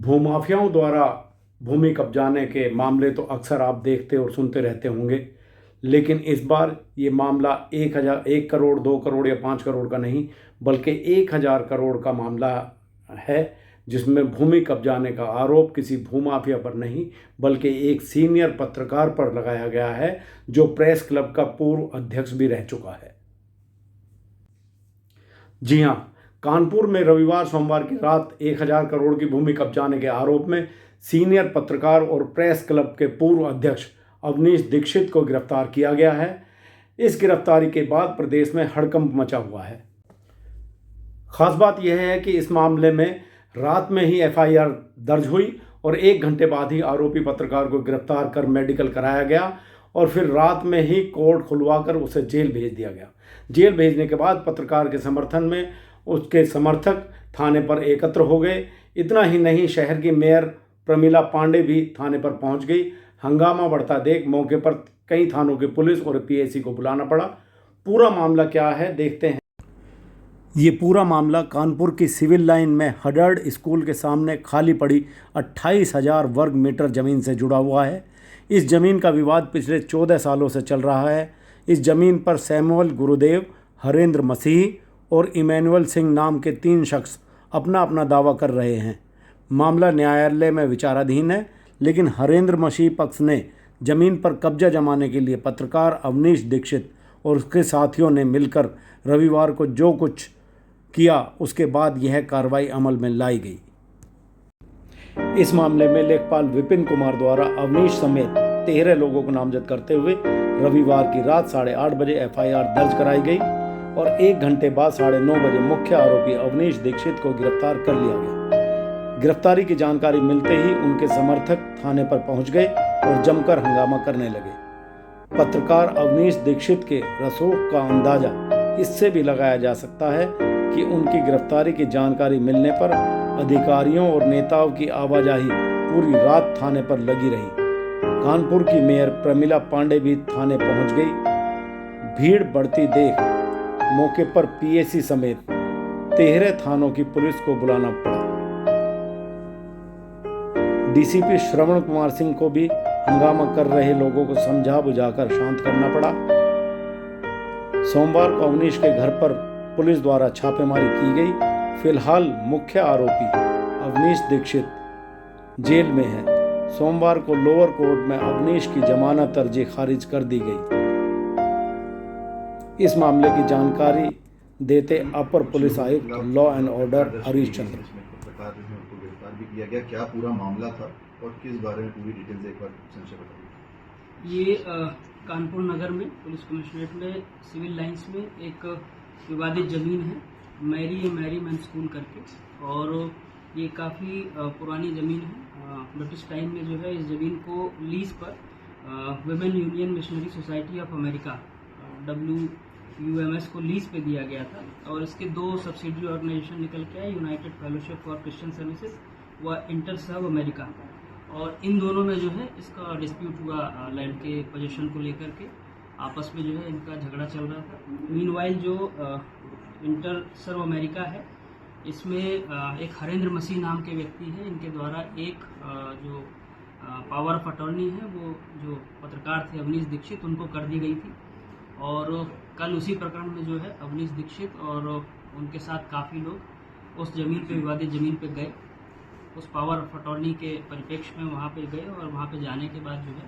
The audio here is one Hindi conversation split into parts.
भूमाफियाओं द्वारा भूमि कब्जाने के मामले तो अक्सर आप देखते और सुनते रहते होंगे, लेकिन इस बार ये मामला 1 करोड़ 2 करोड़ या 5 करोड़ का नहीं बल्कि 1000 करोड़ का मामला है, जिसमें भूमि कब्जाने का आरोप किसी भूमाफिया पर नहीं बल्कि एक सीनियर पत्रकार पर लगाया गया है, जो प्रेस क्लब का पूर्व अध्यक्ष भी रह चुका है। जी हां, कानपुर में रविवार सोमवार की रात 1000 करोड़ की भूमि कब्जाने के आरोप में सीनियर पत्रकार और प्रेस क्लब के पूर्व अध्यक्ष अवनीश दीक्षित को गिरफ्तार किया गया है। इस गिरफ्तारी के बाद प्रदेश में हड़कंप मचा हुआ है। खास बात यह है कि इस मामले में रात में ही एफआईआर दर्ज हुई और 1 घंटे बाद ही आरोपी पत्रकार को गिरफ्तार कर मेडिकल कराया गया और फिर रात में ही कोर्ट खुलवाकर उसे जेल भेज दिया गया। जेल भेजने के बाद पत्रकार के समर्थन में उसके समर्थक थाने पर एकत्र हो गए। इतना ही नहीं, शहर की मेयर प्रमिला पांडे भी थाने पर पहुंच गई। हंगामा बढ़ता देख मौके पर कई थानों की पुलिस और पीएसी को बुलाना पड़ा। पूरा मामला क्या है, देखते हैं। ये पूरा मामला कानपुर की सिविल लाइन में हडर्ड स्कूल के सामने खाली पड़ी 28,000 वर्ग मीटर ज़मीन से जुड़ा हुआ है। इस ज़मीन का विवाद पिछले 14 सालों से चल रहा है। इस ज़मीन पर सैमुअल गुरुदेव, हरेंद्र मसीह और इमैनुअल सिंह नाम के 3 शख्स अपना अपना दावा कर रहे हैं। मामला न्यायालय में विचाराधीन है, लेकिन हरेंद्र मसीह पक्ष ने ज़मीन पर कब्जा जमाने के लिए पत्रकार अवनीश दीक्षित और उसके साथियों ने मिलकर रविवार को जो कुछ किया, उसके बाद यह कार्रवाई अमल में लाई गई। इस मामले में लेखपाल विपिन कुमार द्वारा अवनीश समेत 13 लोगों को नामजद करते हुए रविवार की रात 8:30 बजे एफआईआर दर्ज कराई गई और 1 घंटे बाद 9:30 बजे मुख्य आरोपी अवनीश दीक्षित को गिरफ्तार कर लिया गया। गिरफ्तारी की जानकारी मिलते ही उनके समर्थक थाने पर पहुंच गए और जमकर हंगामा करने लगे। पत्रकार अवनीश दीक्षित के रसूख का अंदाजा इससे भी लगाया जा सकता है कि उनकी गिरफ्तारी की जानकारी मिलने पर अधिकारियों और नेताओं की आवाजाही पूरी रात थाने पर लगी रही। कानपुर की मेयर प्रमिला पांडे भी थाने पहुंच गई। भीड़ बढ़ती देख मौके पर पीएसी समेत 13 थानों की पुलिस को बुलाना पड़ा। डीसीपी श्रवण कुमार सिंह को भी हंगामा कर रहे लोगों को समझा बुझाकर शांत करना पड़ा। सोमवार को अवनीश के घर पर पुलिस द्वारा छापेमारी की गई। फिलहाल मुख्य आरोपी अवनीश दीक्षित जेल में है। सोमवार को लोअर कोर्ट में अवनीश की जमानत अर्जी खारिज कर दी गई। इस मामले की जानकारी देते अपर पुलिस आयुक्त law and order Harish Chandra. किया गया, क्या पूरा मामला था और किस बारे में पूरी डिटेल्स एक बार संक्षेप बताइए। ये कानपुर नगर में पुलिस कमिश्नरेट में सिविल लाइंस में एक विवादित ज़मीन है, मैरी मैन स्कूल करके, और ये काफ़ी पुरानी ज़मीन है। ब्रिटिश टाइम में जो है इस ज़मीन को लीज पर women union missionary society of America WUMS को लीज पे दिया गया था और इसके 2 सब्सिडरी ऑर्गेनाइजेशन निकल के आए, United fellowship for Christian services व इंटर सर्व अमेरिका, और इन दोनों में जो है इसका डिस्प्यूट हुआ लैंड के पोजीशन को लेकर के। आपस में जो है इनका झगड़ा चल रहा था। मीनवाइल जो इंटर सर्व अमेरिका है, इसमें एक हरेंद्र मसीह नाम के व्यक्ति है, इनके द्वारा एक जो पावर ऑफ अटॉर्नी है वो जो पत्रकार थे अवनीश दीक्षित, उनको कर दी गई थी। और कल उसी प्रकरण में जो है अवनीश दीक्षित और उनके साथ काफ़ी लोग उस ज़मीन पे, विवादित ज़मीन पे गए, उस पावर ऑफ अटॉर्नी के परिप्रेक्ष्य में वहाँ पे गए और वहाँ पे जाने के बाद जो है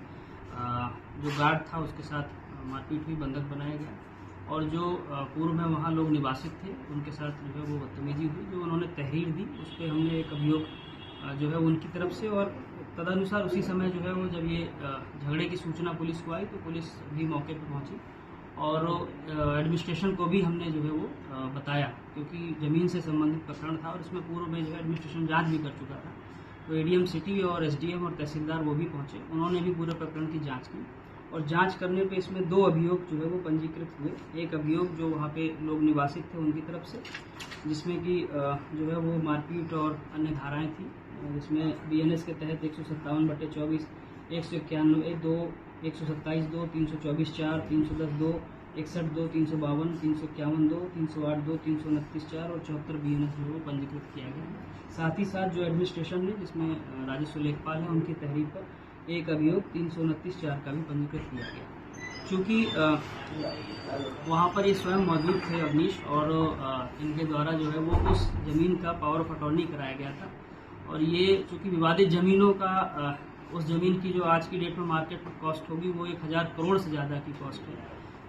जो गार्ड था उसके साथ मारपीट हुई, बंधक बनाया गया, और जो पूर्व में वहाँ लोग निवासित थे उनके साथ जो है वो बदतमीजी हुई। जो उन्होंने तहरीर दी उस पर हमने एक अभियोग जो है उनकी तरफ से, और तदनुसार उसी समय जो है वो जब ये झगड़े की सूचना पुलिस को आई तो पुलिस भी मौके पर पहुँची और एडमिनिस्ट्रेशन को भी हमने जो है वो बताया, क्योंकि ज़मीन से संबंधित प्रकरण था और इसमें पूर्व में जो है एडमिनिस्ट्रेशन जांच भी कर चुका था। तो एडीएम सिटी और एसडीएम और तहसीलदार वो भी पहुंचे, उन्होंने भी पूरे प्रकरण की जांच की और जांच करने पे इसमें 2 अभियोग जो है वो पंजीकृत हुए। एक अभियोग जो वहाँ पे लोग निवासित थे उनकी तरफ से, जिसमें कि जो है वो मारपीट और अन्य धाराएँ थी, जिसमें BNS के तहत 157/24, 191(2), 127(2), 324(4), 310(2), 61(2), 352, 351(2), 308(2), 329(4) और 74 BNS जो है वो पंजीकृत किया गया। साथ ही साथ जो एडमिनिस्ट्रेशन ने, जिसमें राजस्व लेखपाल है, उनकी तहरीर पर एक अभियोग 329(4) का भी पंजीकृत किया गया। चूँकि वहाँ पर ये स्वयं मौजूद थे अवनीश, और इनके द्वारा जो है वो उस ज़मीन का पावर ऑफ अटॉर्नी कराया गया था। और ये चूँकि विवादित ज़मीनों का उस ज़मीन की जो आज की डेट में मार्केट में कॉस्ट होगी वो 1000 करोड़ से ज़्यादा की कॉस्ट है।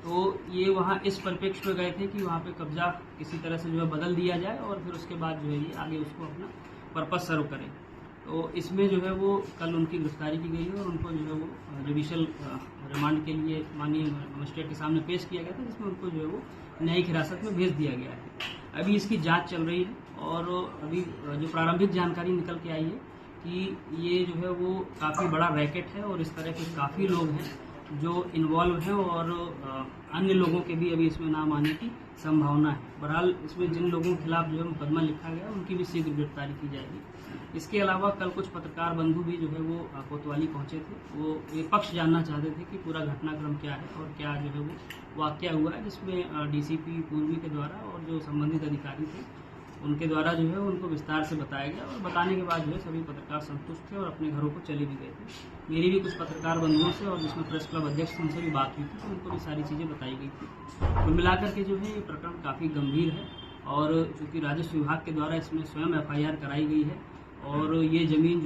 तो ये वहाँ इस परिप्रेक्ष्य में गए थे कि वहाँ पे कब्जा किसी तरह से जो है बदल दिया जाए और फिर उसके बाद जो है ये आगे उसको अपना पर्पस सर्व करें। तो इसमें जो है वो कल उनकी गिरफ्तारी की गई है और उनको जो है वो जुडिशल रिमांड के लिए माननीय मजिस्ट्रेट के सामने पेश किया गया था, जिसमें उनको जो है वो न्यायिक हिरासत में भेज दिया गया है। अभी इसकी जांच चल रही है और अभी जो प्रारंभिक जानकारी निकल के आई है कि ये जो है वो काफ़ी बड़ा रैकेट है और इस तरह के काफ़ी लोग हैं जो इन्वॉल्व हैं और अन्य लोगों के भी अभी इसमें नाम आने की संभावना है। बहरहाल इसमें जिन लोगों के खिलाफ जो है मुकदमा लिखा गया उनकी भी शीघ्र गिरफ्तारी की जाएगी। इसके अलावा कल कुछ पत्रकार बंधु भी जो है वो कोतवाली पहुंचे थे। वो ये पक्ष जानना चाहते थे कि पूरा घटनाक्रम क्या है और क्या जो है वो वाकया हुआ है, जिसमें डीसीपी पूर्वी के द्वारा और जो संबंधित अधिकारी थे उनके द्वारा जो है उनको विस्तार से बताया गया। और बताने के बाद जो है सभी पत्रकार संतुष्ट थे और अपने घरों को चले भी गए थे। मेरी भी कुछ पत्रकार बंधुओं से और जिसमें प्रेस क्लब अध्यक्ष उनसे भी बात हुई थी, तो उनको भी सारी चीज़ें बताई गई थी। कुल मिलाकर के जो है ये प्रकरण काफ़ी गंभीर है और चूँकि राजस्व विभाग के द्वारा इसमें स्वयं FIR कराई गई है और ये ज़मीन